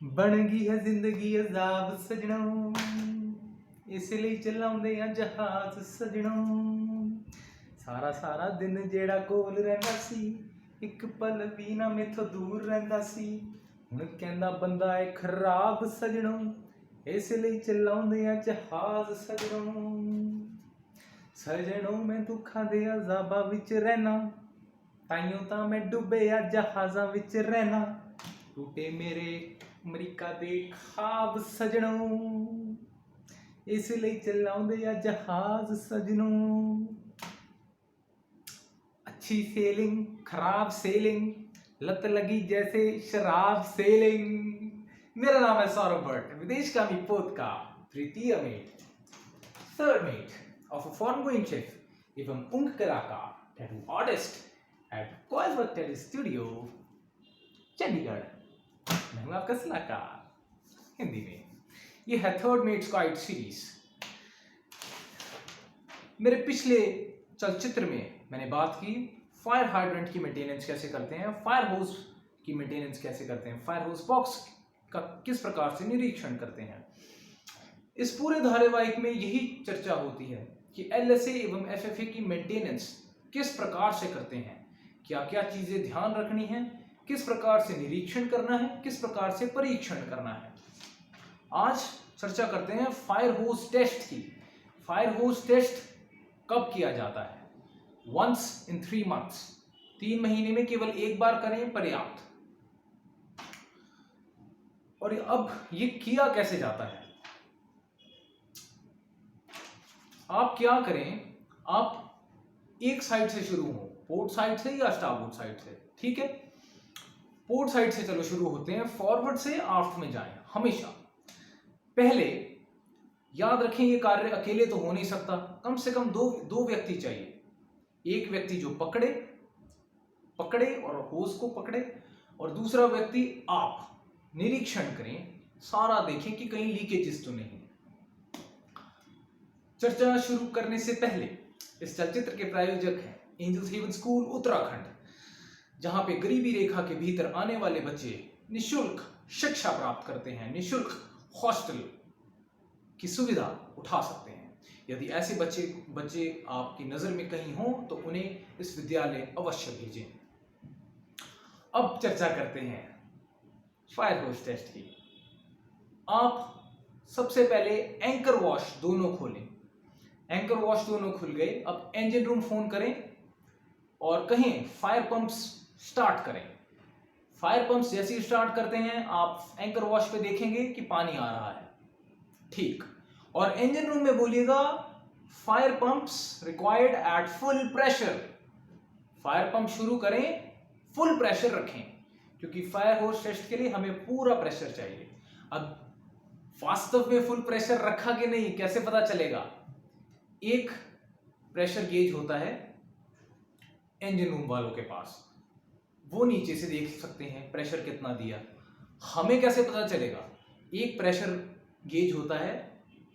बन गई है जिंदगी अजाब सजनों, इसलिए चलाਉਂਦੇ ਆ जहाज सजनों। सारा सारा दिन जेड़ा कोल रहिंदा सी, एक पल भी ना मेथों दूर रहिंदा सी। हुण कहंदा बंदा है खराब सजनों, इसलिए चलाਉਂਦੇ आ जहाज सजनों। सजनों मैं दुखां दे अजाबां विच रहना, ताइयों तां मैं डुੱਬਿਆ जहाज़ां विच रहना। टूटे मेरे अमरीका दे ख्वाब सजनों, इसलिए चलाਉਂਦੇ आ जहाज सजनों। अच्छी सेलिंग खराब सेलिंग, लत लगी जैसे शराब सेलिंग। मेरा नाम है सौरभ भट्ट, विदेश कामी पोत का तृतीय mate, third mate of a foreign going chef एवं उंग कलाकार, tattoo artist at Coilsberg tattoo studio Chandigarh. मैं हूं आपका सलाहकार हिंदी में। ये है थर्ड मेट्स गाइड सीरीज। मेरे पिछले चलचित्र में मैंने बात की फायर हाइड्रेंट की मेंटेनेंस कैसे करते हैं, फायर होस की मेंटेनेंस कैसे करते हैं, फायर होस बॉक्स का किस प्रकार से निरीक्षण करते हैं। इस पूरे धारावाहिक में यही चर्चा होती है कि एलएसए एवं एफएफए की मेंटेनेंस किस प्रकार से करते हैं, क्या क्या चीजें ध्यान रखनी है, किस प्रकार से निरीक्षण करना है, किस प्रकार से परीक्षण करना है। आज चर्चा करते हैं फायर होस टेस्ट की। फायर होस टेस्ट कब किया जाता है? वंस इन 3 months, 3 महीने में केवल एक बार करें पर्याप्त। और अब ये किया कैसे जाता है? आप क्या करें, आप एक साइड से शुरू हो, पोर्ट साइड से या स्टारबोर्ड साइड से, ठीक है। पोर्ट साइड से चलो शुरू होते हैं, फॉरवर्ड से आफ्ट में जाएं हमेशा। पहले याद रखें ये कार्य अकेले तो हो नहीं सकता, कम से कम दो व्यक्ति चाहिए। एक व्यक्ति जो पकड़े और होस को पकड़े, और दूसरा व्यक्ति आप निरीक्षण करें, सारा देखें कि कहीं लीकेजेस तो नहीं। चर्चा शुरू करने से पहले इस चलचित्र के प्रायोजक हैं एंजल्स हेवन स्कूल उत्तराखंड, जहां पे गरीबी रेखा के भीतर आने वाले बच्चे निःशुल्क शिक्षा प्राप्त करते हैं, निःशुल्क हॉस्टल की सुविधा उठा सकते हैं। यदि ऐसे बच्चे आपकी नजर में कहीं हों तो उन्हें इस विद्यालय अवश्य भेजें। अब चर्चा करते हैं फायर होस टेस्ट की। आप सबसे पहले एंकर वॉश दोनों खोलें। एंकर वॉश दोनों खुल गए, अब इंजन रूम फोन करें और कहें फायर पंप्स स्टार्ट करें। फायर पंप्स जैसे ही स्टार्ट करते हैं आप एंकर वॉश पे देखेंगे कि पानी आ रहा है, ठीक। और इंजन रूम में बोलिएगा fire pumps required at full pressure. Fire pump शुरू करें, फुल प्रेशर रखें, क्योंकि फायर होस टेस्ट के लिए हमें पूरा प्रेशर चाहिए। अब वास्तव में फुल प्रेशर रखा कि नहीं कैसे पता चलेगा? एक प्रेशर गेज होता है इंजन रूम वालों के पास, वो नीचे से देख सकते हैं प्रेशर कितना दिया। हमें कैसे पता चलेगा? एक प्रेशर गेज होता है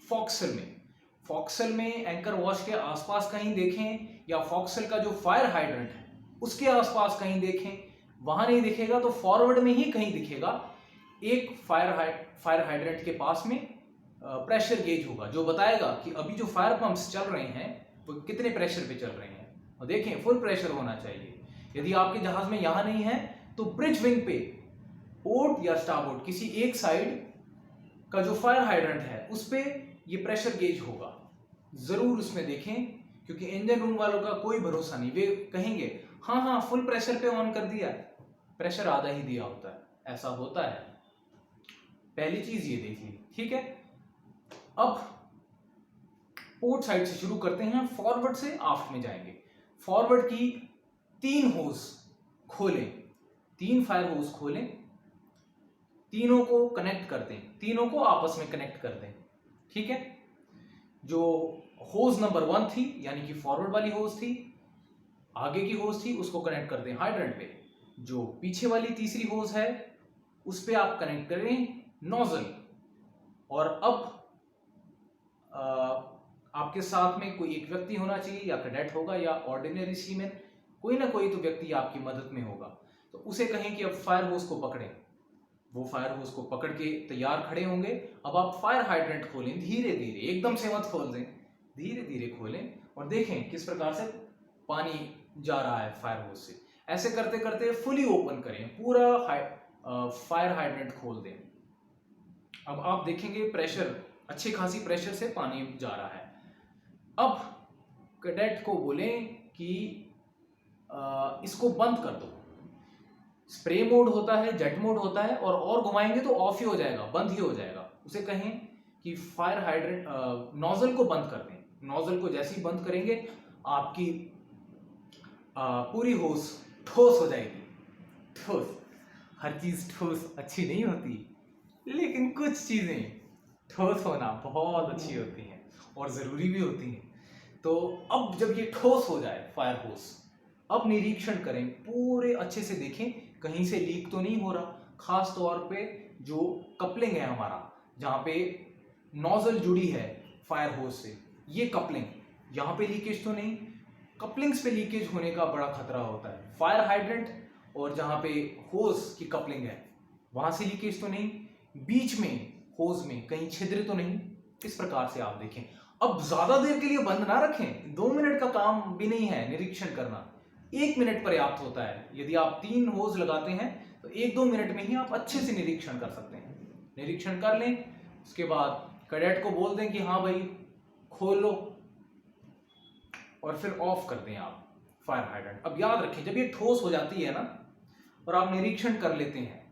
फॉक्सल में। फॉक्सल में एंकर वॉश के आसपास कहीं देखें, या फॉक्सल का जो फायर हाइड्रेंट है उसके आसपास कहीं देखें, वहां नहीं दिखेगा तो फॉरवर्ड में ही कहीं दिखेगा। एक फायर हाइड्रेंट के पास में प्रेशर गेज होगा जो बताएगा कि अभी जो फायर पंप्स चल रहे हैं वो कितने प्रेशर पे चल रहे हैं। और देखें फुल प्रेशर होना चाहिए। यदि आपके जहाज में यहां नहीं है तो ब्रिज विंग पे पोर्ट या स्टारबोर्ड किसी एक साइड का जो फायर हाइड्रेंट है उस पे ये प्रेशर गेज होगा, जरूर उसमें देखें, क्योंकि इंजन रूम वालों का कोई भरोसा नहीं। वे कहेंगे हाँ फुल प्रेशर पे ऑन कर दिया, प्रेशर आधा ही दिया होता है, ऐसा होता है। पहली चीज ये देख ली, ठीक है। अब पोर्ट साइड से शुरू करते हैं, फॉरवर्ड से आफ्ट में जाएंगे। फॉरवर्ड की 3 होस खोलें, 3 फायर होस खोलें, तीनों को कनेक्ट कर दें, तीनों को आपस में कनेक्ट कर दें, ठीक है। जो होस नंबर 1 थी यानी कि फॉरवर्ड वाली होस थी, आगे की होस थी, उसको कनेक्ट कर दें हाइड्रेंट पे। जो पीछे वाली तीसरी होस है उस पे आप कनेक्ट करें नोजल। और अब आपके साथ में कोई एक व्यक्ति होना चाहिए, या कैडेट होगा या ऑर्डिनरी सीमैन, कोई ना कोई तो व्यक्ति आपकी मदद में होगा। तो उसे कहें कि अब फायर होस को पकड़ें, वो फायर होस को पकड़ के तैयार खड़े होंगे। अब आप फायर हाइड्रेंट खोलें धीरे धीरे, एकदम से मत खोल दें, धीरे धीरे खोलें और देखें किस प्रकार से पानी जा रहा है फायर होस से। ऐसे करते करते फुली ओपन करें, पूरा फायर हाइड्रेंट खोल दें। अब आप देखेंगे प्रेशर, अच्छी खासी प्रेशर से पानी जा रहा है। अब कैडेट को बोलें कि इसको बंद कर दो। स्प्रे मोड होता है, जेट मोड होता है, और घुमाएंगे तो ऑफ ही हो जाएगा, बंद ही हो जाएगा। उसे कहें कि फायर हाइड्रेंट नोजल को बंद कर दें। नोजल को जैसे ही बंद करेंगे आपकी पूरी होस ठोस हो जाएगी। ठोस, हर चीज ठोस अच्छी नहीं होती, लेकिन कुछ चीजें ठोस होना बहुत अच्छी होती हैं और जरूरी भी होती हैं। तो अब जब ये ठोस हो जाए फायर होस, अब निरीक्षण करें, पूरे अच्छे से देखें कहीं से लीक तो नहीं हो रहा। खास तौर पे जो कपलिंग है हमारा, जहाँ पे नोजल जुड़ी है फायर होस से, ये कपलिंग, यहाँ पे लीकेज तो नहीं। कपलिंग्स पे लीकेज होने का बड़ा खतरा होता है। फायर हाइड्रेंट और जहाँ पे होस की कपलिंग है वहां से लीकेज तो नहीं, बीच में होस में कहीं छिद्र तो नहीं। इस प्रकार से आप देखें। अब ज्यादा देर के लिए बंद ना रखें, 2 मिनट का काम भी नहीं है निरीक्षण करना, 1 मिनट पर्याप्त होता है। यदि आप 3 होज लगाते हैं तो 1-2 मिनट में ही आप अच्छे से निरीक्षण कर सकते हैं। निरीक्षण कर लें, उसके बाद कैडेट को बोल दें कि हाँ भाई खोल लो, और फिर ऑफ कर दें आप फायर हाइड्रेंट। अब याद रखें, जब ये ठोस हो जाती है ना और आप निरीक्षण कर लेते हैं,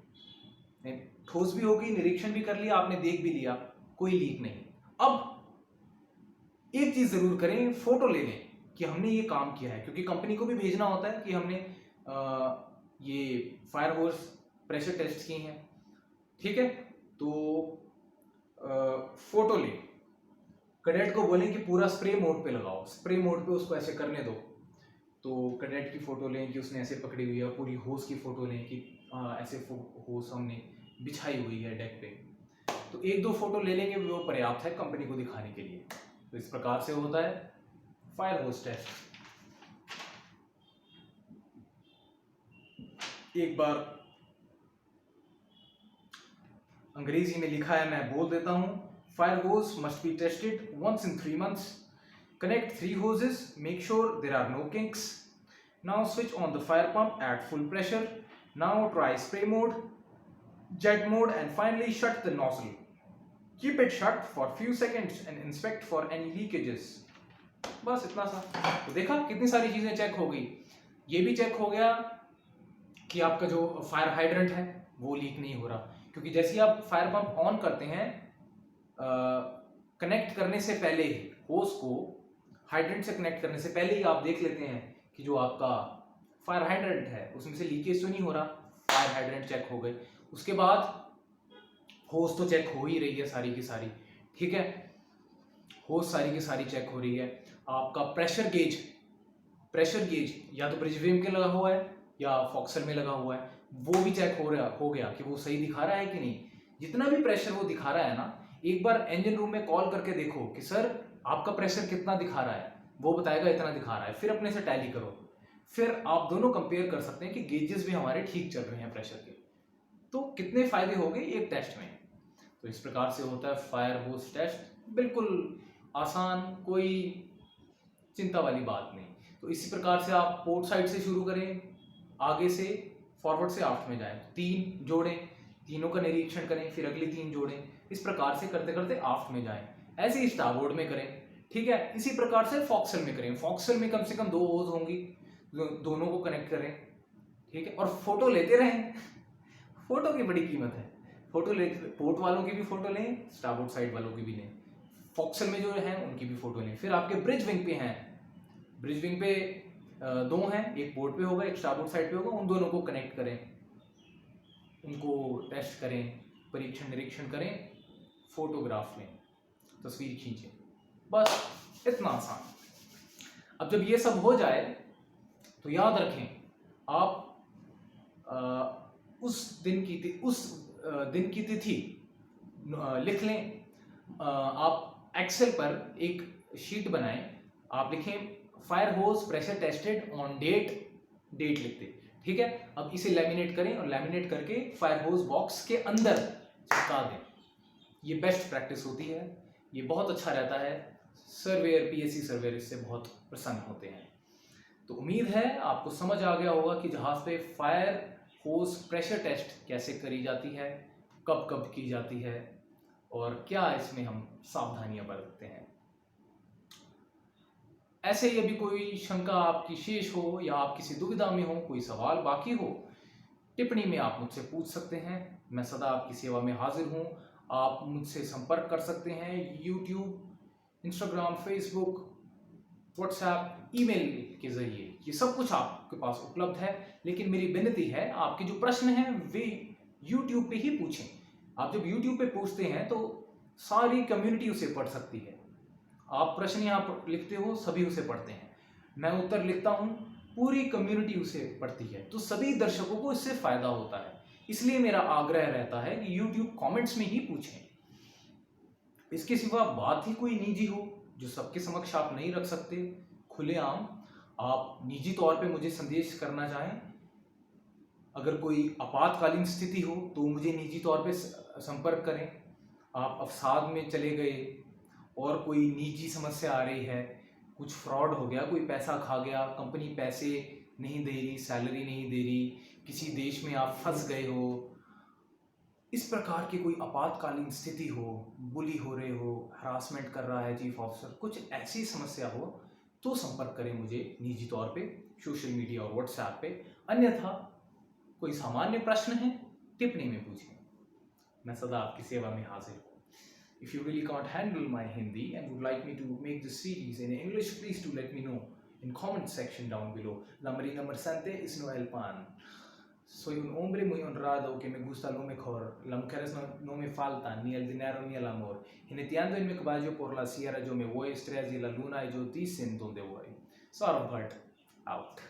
ठोस भी होगी, निरीक्षण भी कर लिया आपने, देख भी लिया, कोई लीक नहीं। अब एक चीज जरूर करें, फोटो ले लें कि हमने ये काम किया है, क्योंकि कंपनी को भी भेजना होता है कि हमने ये फायर होस प्रेशर टेस्ट किए हैं। ठीक है, तो फोटो ले, कैडेट को बोलें कि पूरा स्प्रे मोड पे लगाओ, स्प्रे मोड पे उसको ऐसे करने दो। तो कैडेट की फोटो लें कि उसने ऐसे पकड़ी हुई है, पूरी होस की फोटो लें कि ऐसे होस हमने बिछाई हुई है डेक पे। तो 1-2 फोटो ले लेंगे, वो पर्याप्त है कंपनी को दिखाने के लिए। तो इस प्रकार से होता है फायर होस टेस्ट। एक बार अंग्रेजी में लिखा है, मैं बोल देता हूं। फायर होस must be tested once in 3 months. Connect 3 hoses, make sure there are no kinks. Now switch on the fire pump at full pressure. Now try spray mode, jet mode, and finally shut the nozzle. Keep it shut for few seconds and inspect for any leakages. बस इतना सा। तो देखा कितनी सारी चीजें check हो गई। ये भी चेक हो गया कि आपका जो फायर हाइड्रेंट है वो लीक नहीं हो रहा, क्योंकि जैसे ही आप फायर पंप ऑन करते हैं, कनेक्ट करने से पहले ही, होस को हाइड्रेंट से कनेक्ट करने से पहले ही आप देख लेते हैं कि जो आपका फायर हाइड्रेंट है उसमें से लीकेज तो नहीं हो रहा। फायर हाइड्रेंट चेक हो गए, उसके बाद होस तो चेक हो ही रही है सारी की सारी। ठीक है, होस सारी की सारी चेक हो रही है। आपका प्रेशर गेज या तो ब्रिज वेव के लगा हुआ है या फॉक्सल में लगा हुआ है, वो भी चेक हो गया कि वो सही दिखा रहा है कि नहीं। जितना भी प्रेशर वो दिखा रहा है ना, एक बार इंजन रूम में कॉल करके देखो कि सर आपका प्रेशर कितना दिखा रहा है, वो बताएगा इतना दिखा रहा है। फिर अपने से टैली करो, फिर आप दोनों कंपेयर कर सकते हैं कि गेजेस भी हमारे ठीक चल रहे हैं प्रेशर के। तो कितने फायदे हो गए एक टेस्ट में। तो इस प्रकार से होता है फायर होस टेस्ट, बिल्कुल आसान, कोई चिंता वाली बात नहीं। तो इसी प्रकार से आप पोर्ट साइड से शुरू करें, आगे से फॉरवर्ड से आफ्ट में जाएं, 3 जोड़ें, तीनों का निरीक्षण करें, फिर अगली 3 जोड़ें, इस प्रकार से करते करते आफ्ट में जाएं। ऐसे ही स्टारबोर्ड में करें। ठीक है, इसी प्रकार से फॉक्सल में करें। फॉक्सल में कम से कम 2 होज होंगी, दोनों को कनेक्ट करें। ठीक है, और फोटो लेते रहें। फोटो की बड़ी कीमत है, फोटो ले, पोर्ट वालों की भी फोटो लें, स्टारबोर्ड साइड वालों की भी लें, फॉक्सल में जो है उनकी भी फोटो लें। फिर आपके ब्रिज विंग पे हैं, ब्रिज विंग पे 2 हैं, एक पोर्ट पे होगा एक स्टारबोर्ड साइड पे होगा, उन दोनों को कनेक्ट करें, उनको टेस्ट करें, परीक्षण निरीक्षण करें, फोटोग्राफ लें, तस्वीर खींचें। बस इतना आसान। अब जब ये सब हो जाए तो याद रखें, आप उस दिन की तिथि लिख लें। आप एक्सेल पर एक शीट बनाएं, आप लिखें फायर होस प्रेशर टेस्टेड ऑन डेट लिखते। ठीक है, अब इसे लैमिनेट करें और लैमिनेट करके फायर होज बॉक्स के अंदर चिपका दें। ये बेस्ट प्रैक्टिस होती है, ये बहुत अच्छा रहता है। सर्वेयर, पीएससी सर्वेयर इससे बहुत प्रसन्न होते हैं। तो उम्मीद है आपको समझ आ गया होगा कि जहाज पे फायर होज प्रेशर टेस्ट कैसे करी जाती है, कब कब की जाती है और क्या इसमें हम सावधानियां बरतते हैं। ऐसे ही अभी कोई शंका आपकी शेष हो या आप किसी दुविधा में हो, कोई सवाल बाकी हो, टिप्पणी में आप मुझसे पूछ सकते हैं। मैं सदा आपकी सेवा में हाजिर हूँ। आप मुझसे संपर्क कर सकते हैं YouTube, Instagram, Facebook, WhatsApp, email के जरिए। ये सब कुछ आपके पास उपलब्ध है। लेकिन मेरी विनती है, आपके जो प्रश्न हैं वे यूट्यूब पे ही पूछें। आप जब यूट्यूब पे पूछते हैं तो सारी कम्युनिटी उसे पढ़ सकती है। आप प्रश्न यहाँ पर लिखते हो, सभी उसे पढ़ते हैं। मैं उत्तर लिखता हूँ, पूरी कम्युनिटी उसे पढ़ती है, तो सभी दर्शकों को इससे फायदा होता है। इसलिए मेरा आग्रह रहता है कि यूट्यूब कमेंट्स में ही पूछें। इसके सिवा बात ही कोई निजी हो जो सबके समक्ष आप नहीं रख सकते, खुलेआम आप निजी तौर पे मुझे संदेश करना चाहें, अगर कोई आपातकालीन स्थिति हो तो मुझे निजी तौर पे संपर्क करें। आप अवसाद में चले गए और कोई निजी समस्या आ रही है, कुछ फ्रॉड हो गया, कोई पैसा खा गया, कंपनी पैसे नहीं दे रही, सैलरी नहीं दे रही, किसी देश में आप फंस गए हो, इस प्रकार की कोई आपातकालीन स्थिति हो, बुली हो रहे हो, हरासमेंट कर रहा है चीफ ऑफिसर, कुछ ऐसी समस्या हो तो संपर्क करें मुझे निजी तौर पे, सोशल मीडिया और व्हाट्सएप पे। अन्यथा कोई सामान्य प्रश्न है, टिप्पणी में पूछें। मैं सदा आपकी सेवा में हाजिर हूँ। If you really can't handle my Hindi and would like me to make this series in English, please do let me know in comment section down below. La marina mersante is no el pan. Soy un hombre muy honrado que me gusta lo mejor. Las mujeres no me faltan, ni el dinero ni el amor. Jineteando en mi caballo por la sierra, yo me voy, estrellas y la luna, y ellos dicen dónde voy. Saurav Bhatt, out.